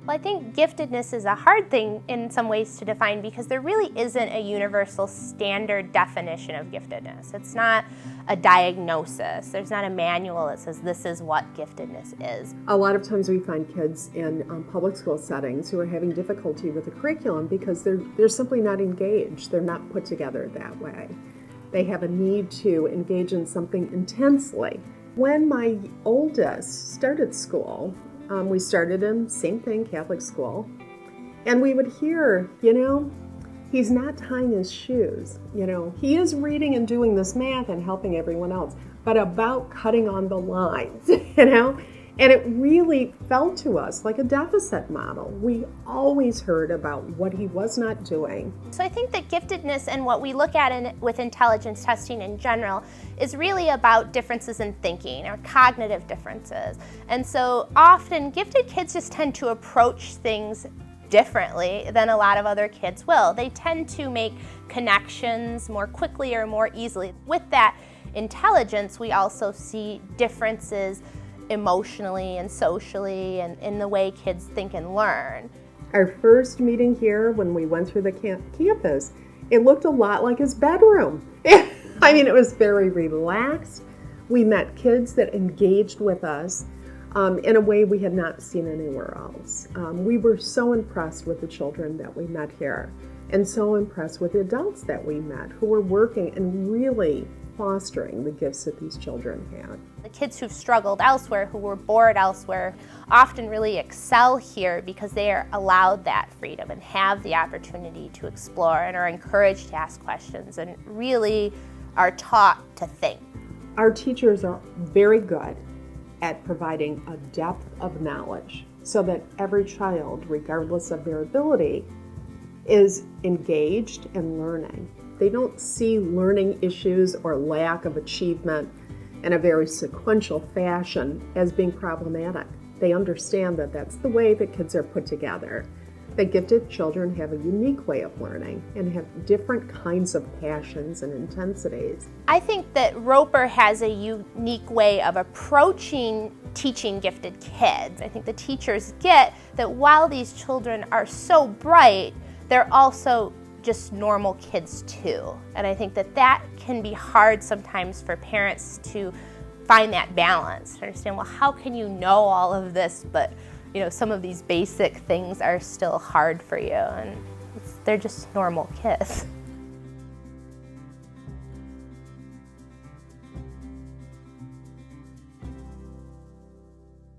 Well, I think giftedness is a hard thing in some ways to define because there really isn't a universal standard definition of giftedness. It's not a diagnosis. There's not a manual that says this is what giftedness is. A lot of times we find kids in public school settings who are having difficulty with the curriculum because they're simply not engaged. They're not put together that way. They have a need to engage in something intensely. When my oldest started school, we started in, same thing, Catholic school, and we would hear, he's not tying his shoes, he is reading and doing this math and helping everyone else, but about cutting on the lines, and it really felt to us like a deficit model. We always heard about what he was not doing. So I think that giftedness and what we look at with intelligence testing in general is really about differences in thinking or cognitive differences. And so often gifted kids just tend to approach things differently than a lot of other kids will. They tend to make connections more quickly or more easily. With that intelligence, we also see differences emotionally and socially and in the way kids think and learn. Our first meeting here, when we went through the campus, it looked a lot like his bedroom. I mean, it was very relaxed. We met kids that engaged with us in a way we had not seen anywhere else. We were so impressed with the children that we met here and so impressed with the adults that we met who were working and really fostering the gifts that these children had. The kids who've struggled elsewhere, who were bored elsewhere, often really excel here because they are allowed that freedom and have the opportunity to explore and are encouraged to ask questions and really are taught to think. Our teachers are very good at providing a depth of knowledge so that every child, regardless of their ability, is engaged and learning. They don't see learning issues or lack of achievement in a very sequential fashion as being problematic. They understand that that's the way that kids are put together. That gifted children have a unique way of learning and have different kinds of passions and intensities. I think that Roeper has a unique way of approaching teaching gifted kids. I think the teachers get that while these children are so bright, they're also just normal kids too. And I think that can be hard sometimes for parents to find that balance, to understand, well, how can you know all of this, but some of these basic things are still hard for you, and they're just normal kids.